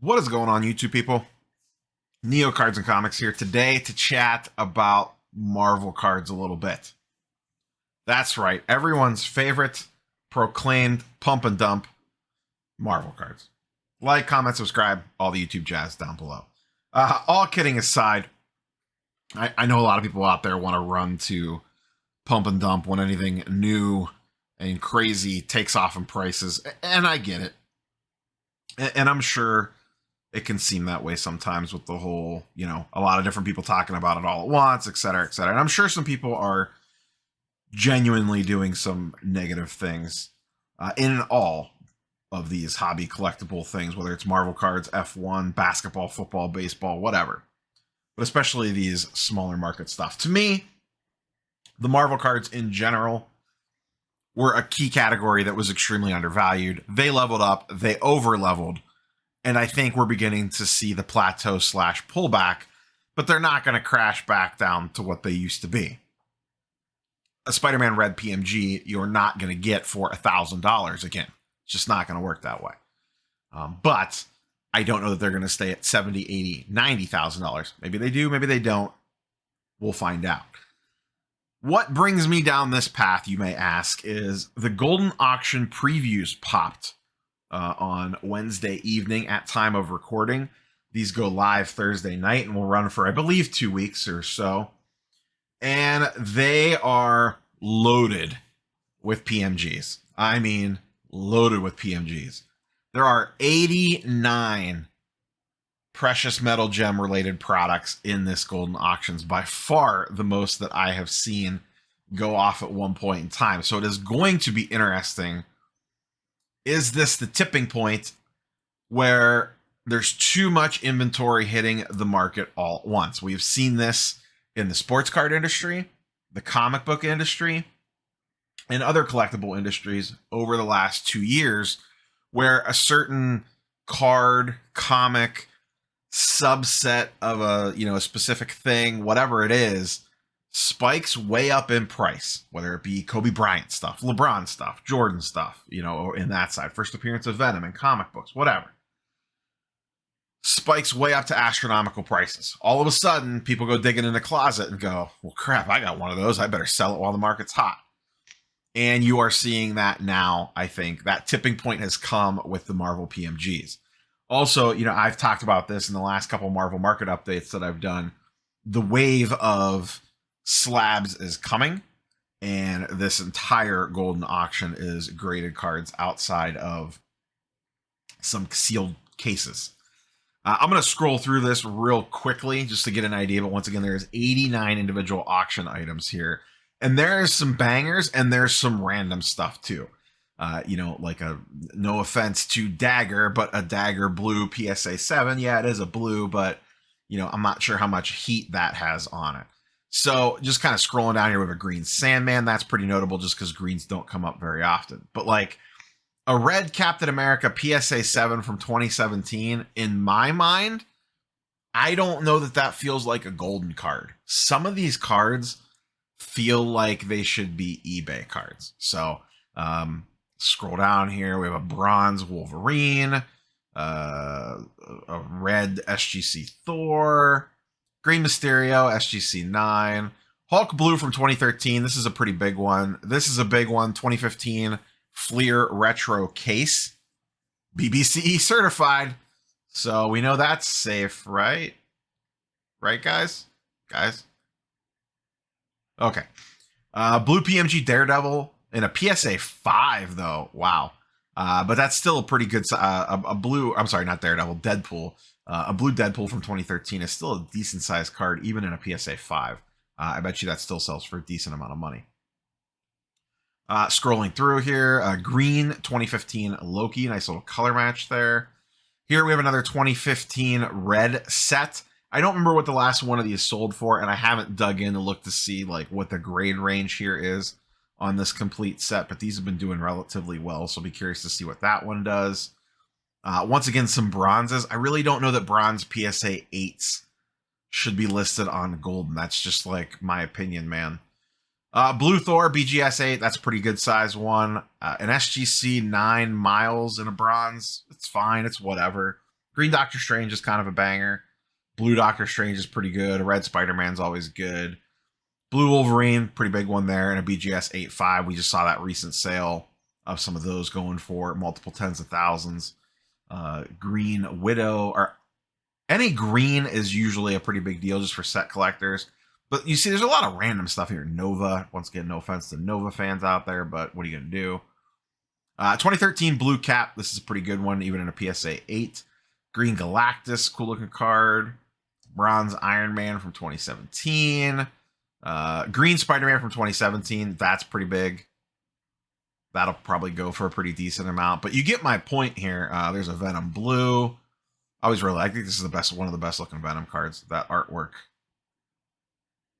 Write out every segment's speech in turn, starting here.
What is going on, YouTube people? Neo Cards and Comics here today to chat about Marvel cards a little bit. That's right, everyone's favorite proclaimed pump and dump Marvel cards. Like, comment, subscribe, all the YouTube jazz down below. All kidding aside, I know a lot of people out there want to run to pump and dump when anything new and crazy takes off in prices, and I get it. And I'm sure it can seem that way sometimes with the whole, a lot of different people talking about it all at once, et cetera, et cetera. And I'm sure some people are genuinely doing some negative things in all of these hobby collectible things, whether it's Marvel cards, F1, basketball, football, baseball, whatever. But especially these smaller market stuff. To me, the Marvel cards in general were a key category that was extremely undervalued. They leveled up, they over leveled. And I think we're beginning to see the plateau / pullback, but they're not going to crash back down to what they used to be. A Spider-Man Red PMG, you're not going to get for $1,000 again. It's just not going to work that way. But I don't know that they're going to stay at $70,000, $80,000, $90,000. Maybe they do, maybe they don't. We'll find out. What brings me down this path, you may ask, is the Golden Auction previews popped on Wednesday evening at time of recording. These go live Thursday night and will run for, I believe, 2 weeks or so. And they are loaded with PMGs. I mean, loaded with PMGs. There are 89 precious metal gem related products in this Golden Auctions, by far the most that I have seen go off at one point in time. So it is going to be interesting. Is this the tipping point where there's too much inventory hitting the market all at once? We have seen this in the sports card industry, the comic book industry, and other collectible industries over the last 2 years, where a certain card, comic, subset of a specific thing, whatever it is, spikes way up in price, whether it be Kobe Bryant stuff, LeBron stuff, Jordan stuff, or in that side, first appearance of Venom in comic books, whatever. Spikes way up to astronomical prices. All of a sudden, people go digging in the closet and go, well, crap, I got one of those. I better sell it while the market's hot. And you are seeing that now. I think that tipping point has come with the Marvel PMGs. Also, I've talked about this in the last couple Marvel market updates that I've done. The wave of slabs is coming, and this entire Golden Auction is graded cards outside of some sealed cases. I'm going to scroll through this real quickly just to get an idea, but once again, there's 89 individual auction items here, and there's some bangers and there's some random stuff too. Like no offense to Dagger, but a Dagger blue PSA 7. Yeah, it is a blue, but I'm not sure how much heat that has on it. So just kind of scrolling down here with a green Sandman. That's pretty notable just because greens don't come up very often. But like a red Captain America PSA 7 from 2017, in my mind, I don't know that feels like a golden card. Some of these cards feel like they should be eBay cards. So scroll down here. We have a bronze Wolverine, a red SGC Thor, green Mysterio, SGC 9, Hulk blue from 2013. This is a pretty big one. This is a big one. 2015 Fleer retro case, BBCE certified. So we know that's safe, right? Right, guys? Okay. Blue PMG Daredevil in a PSA 5, though. Wow. But that's still a pretty good, a blue, I'm sorry, not Daredevil, Deadpool. A blue Deadpool from 2013 is still a decent sized card, even in a PSA 5. I bet you that still sells for a decent amount of money. Scrolling through here, green 2015 Loki, nice little color match there. Here we have another 2015 red set. I don't remember what the last one of these sold for, and I haven't dug in to look to see like what the grade range here is on this complete set, but these have been doing relatively well, so I'll be curious to see what that one does. Once again, some bronzes. I really don't know that bronze PSA 8s should be listed on golden. That's just like my opinion, man. Blue Thor, BGS 8, that's a pretty good size one. An SGC 9 Miles in a bronze, it's fine, it's whatever. Green Doctor Strange is kind of a banger. Blue Doctor Strange is pretty good. Red Spider-Man's always good. Blue Wolverine, pretty big one there. And a BGS 8.5. We just saw that recent sale of some of those going for multiple tens of thousands. Green Widow, or any green is usually a pretty big deal just for set collectors. But you see, there's a lot of random stuff here. Nova, once again, no offense to Nova fans out there, but what are you going to do? 2013 Blue Cap, this is a pretty good one, even in a PSA 8. Green Galactus, cool looking card. Bronze Iron Man from 2017. Green Spider-Man from 2017, that's pretty big. That'll probably go for a pretty decent amount, but you get my point here. There's a Venom Blue. I think this is one of the best looking Venom cards. That artwork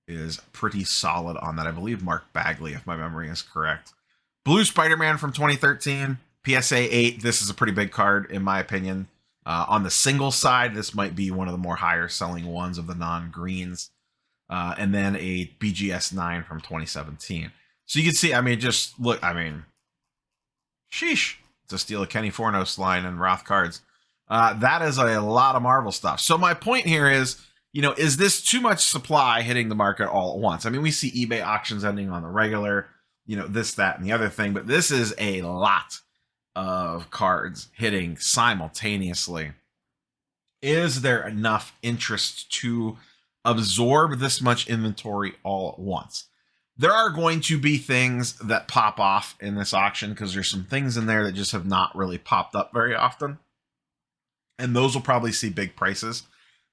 is pretty solid on that. I believe Mark Bagley, if my memory is correct. Blue Spider-Man from 2013, PSA 8. This is a pretty big card, in my opinion. On the single side, this might be one of the more higher selling ones of the non-greens. And then a BGS 9 from 2017. So you can see, just look, sheesh. To steal a Kenny Fornos line and Roth cards. That is a lot of Marvel stuff. So my point here is, is this too much supply hitting the market all at once? We see eBay auctions ending on the regular, this, that, and the other thing, but this is a lot of cards hitting simultaneously. Is there enough interest to absorb this much inventory all at once? There are going to be things that pop off in this auction because there's some things in there that just have not really popped up very often. And those will probably see big prices.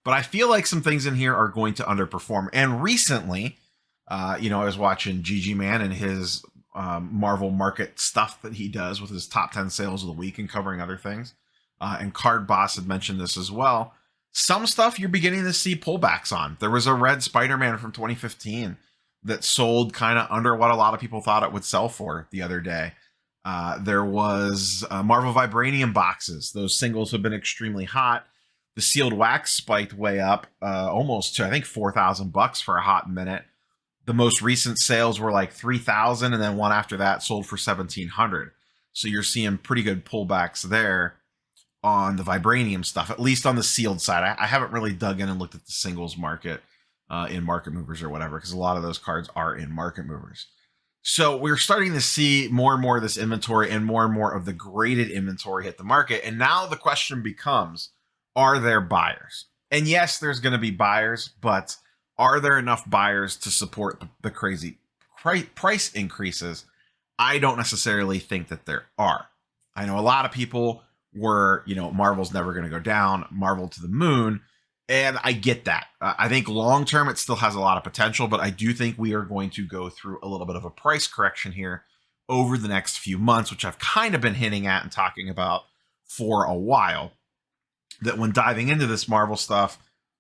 But I feel like some things in here are going to underperform. And recently, I was watching GG Man and his Marvel market stuff that he does with his top 10 sales of the week and covering other things. And Card Boss had mentioned this as well. Some stuff you're beginning to see pullbacks on. There was a red Spider-Man from 2015 that sold kind of under what a lot of people thought it would sell for the other day. There was Marvel Vibranium boxes. Those singles have been extremely hot. The sealed wax spiked way up almost to, I think, $4,000 for a hot minute. The most recent sales were like $3,000, and then one after that sold for $1,700. So you're seeing pretty good pullbacks there on the Vibranium stuff, at least on the sealed side. I haven't really dug in and looked at the singles market in Market Movers or whatever, because a lot of those cards are in Market Movers. So we're starting to see more and more of this inventory and more of the graded inventory hit the market. And now the question becomes, are there buyers? And yes, there's going to be buyers, but are there enough buyers to support the crazy price increases? I don't necessarily think that there are. I know a lot of people were, Marvel's never going to go down, Marvel to the moon. And I get that. I think long term, it still has a lot of potential, but I do think we are going to go through a little bit of a price correction here over the next few months, which I've kind of been hinting at and talking about for a while. That when diving into this Marvel stuff,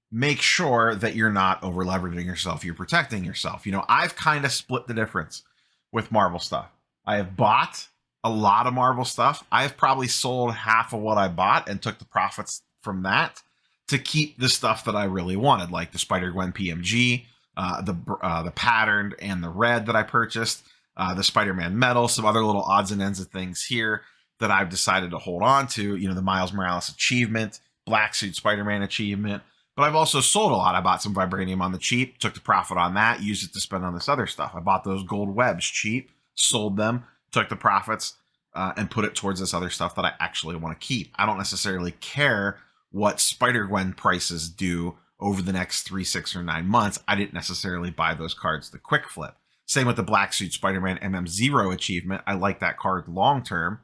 make sure that you're not over leveraging yourself. You're protecting yourself. I've kind of split the difference with Marvel stuff. I have bought a lot of Marvel stuff. I have probably sold half of what I bought and took the profits from that to keep the stuff that I really wanted, like the Spider-Gwen PMG, the patterned and the red that I purchased, the Spider-Man metal, some other little odds and ends of things here that I've decided to hold on to, the Miles Morales achievement, Black Suit Spider-Man achievement. But I've also sold a lot. I bought some Vibranium on the cheap, took the profit on that, used it to spend on this other stuff. I bought those gold webs cheap, sold them, took the profits, and put it towards this other stuff that I actually want to keep. I don't necessarily care what Spider-Gwen prices do over the next 3, 6, or 9 months. I didn't necessarily buy those cards the quick flip. Same with the Black Suit Spider-Man MM0 achievement. I like that card long term,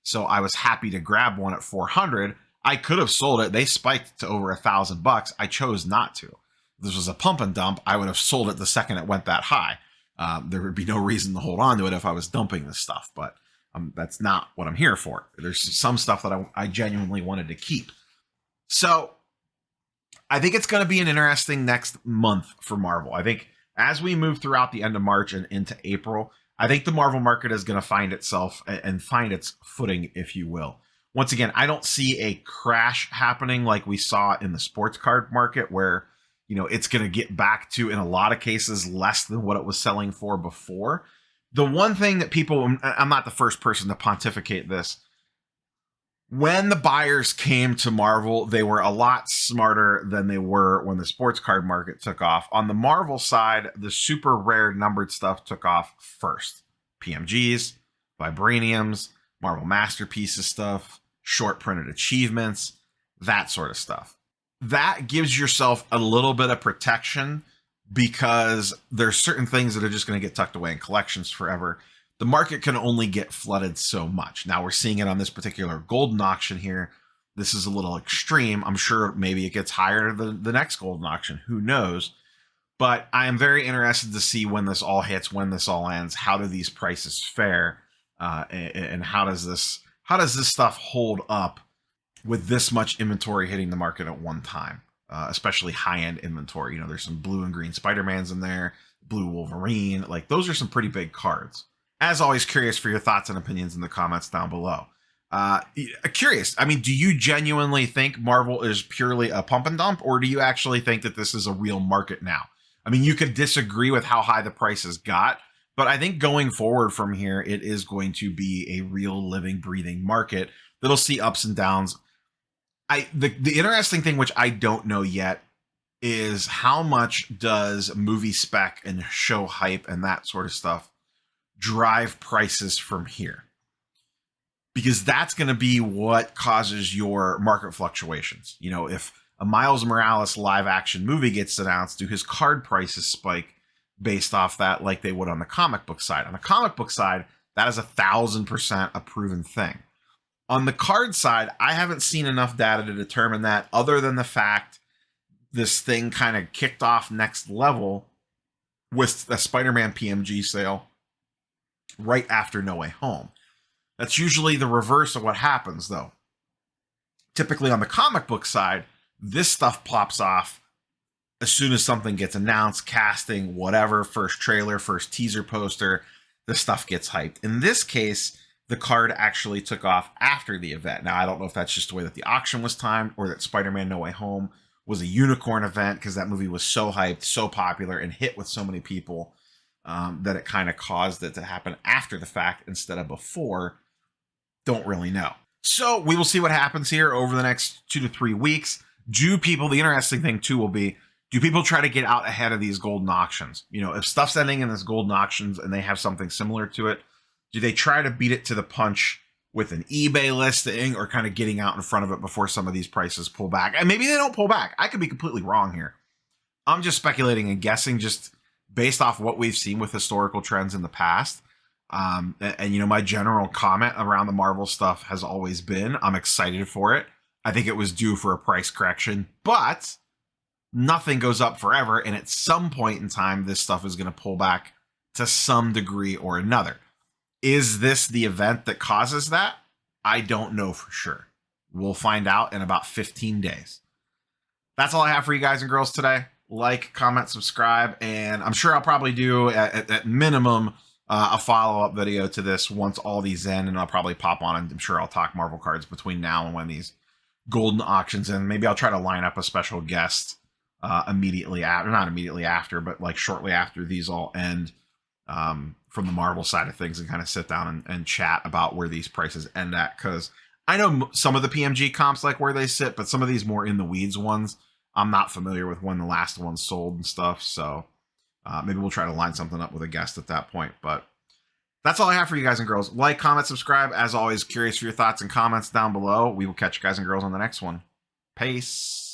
so I was happy to grab one at 400. I could have sold it. They spiked to over $1,000. I chose not to. If this was a pump and dump, I would have sold it the second it went that high. There would be no reason to hold on to it if I was dumping this stuff, but that's not what I'm here for. There's some stuff that I genuinely wanted to keep. So I think it's going to be an interesting next month for Marvel. I think as we move throughout the end of March and into April, I think the Marvel market is going to find itself and find its footing, if you will. Once again, I don't see a crash happening like we saw in the sports card market where, it's going to get back to, in a lot of cases, less than what it was selling for before. The one thing that people, I'm not the first person to pontificate this, When the buyers came to Marvel, they were a lot smarter than they were when the sports card market took off. On the Marvel side, the super rare numbered stuff took off first. PMGs, Vibraniums, Marvel Masterpieces stuff, short printed achievements, that sort of stuff. That gives yourself a little bit of protection because there's certain things that are just going to get tucked away in collections forever. The market can only get flooded so much. Now we're seeing it on this particular golden auction here. This is a little extreme. I'm sure maybe it gets higher the next golden auction. Who knows? But I am very interested to see when this all hits, when this all ends. How do these prices fare, and how does this stuff hold up with this much inventory hitting the market at one time? Especially high-end inventory. You know, there's some blue and green Spider-Mans in there, blue Wolverine. Like, those are some pretty big cards. As always, curious for your thoughts and opinions in the comments down below. Curious, I mean, do you genuinely think Marvel is purely a pump and dump, or do you actually think that this is a real market now? I mean, you could disagree with how high the prices got, but I think going forward from here, it is going to be a real living, breathing market that'll see ups and downs. The interesting thing, which I don't know yet, is how much does movie spec and show hype and that sort of stuff drive prices from here? Because that's going to be what causes your market fluctuations. You know, if a Miles Morales live action movie gets announced, do his card prices spike based off that like they would on the comic book side? On the comic book side, that is 1,000% a proven thing. On the card side, I haven't seen enough data to determine that, other than the fact this thing kind of kicked off next level with a Spider-Man PMG sale right after No Way Home. That's usually the reverse of what happens, though. Typically on the comic book side, this stuff pops off as soon as something gets announced, casting, whatever, first trailer, first teaser poster, the stuff gets hyped. In this case, the card actually took off after the event. Now, I don't know if that's just the way that the auction was timed, or that Spider-Man No Way Home was a unicorn event because that movie was so hyped, so popular, and hit with so many people that it kind of caused it to happen after the fact instead of before. Don't really know. So we will see what happens here over the next 2 to 3 weeks. The interesting thing too will be, do people try to get out ahead of these golden auctions? You know, if stuff's ending in this golden auctions and they have something similar to it, do they try to beat it to the punch with an eBay listing, or kind of getting out in front of it before some of these prices pull back? And maybe they don't pull back. I could be completely wrong here. I'm just speculating and guessing, just based off what we've seen with historical trends in the past. And you know, my general comment around the Marvel stuff has always been, I'm excited for it. I think it was due for a price correction, but nothing goes up forever. And at some point in time, this stuff is going to pull back to some degree or another. Is this the event that causes that? I don't know for sure. We'll find out in about 15 days. That's all I have for you guys and girls today. Like, comment, subscribe, and I'm sure I'll probably do at minimum a follow-up video to this once all these end, and I'll probably pop on, and I'm sure I'll talk Marvel cards between now and when these golden auctions end. Maybe I'll try to line up a special guest immediately after, not immediately after, but like shortly after these all end, from the Marvel side of things, and kind of sit down and chat about where these prices end at. Because I know some of the PMG comps like where they sit, but some of these more in the weeds ones, I'm not familiar with when the last one sold and stuff. So maybe we'll try to line something up with a guest at that point. But that's all I have for you guys and girls. Like, comment, subscribe. As always, curious for your thoughts and comments down below. We will catch you guys and girls on the next one. Peace.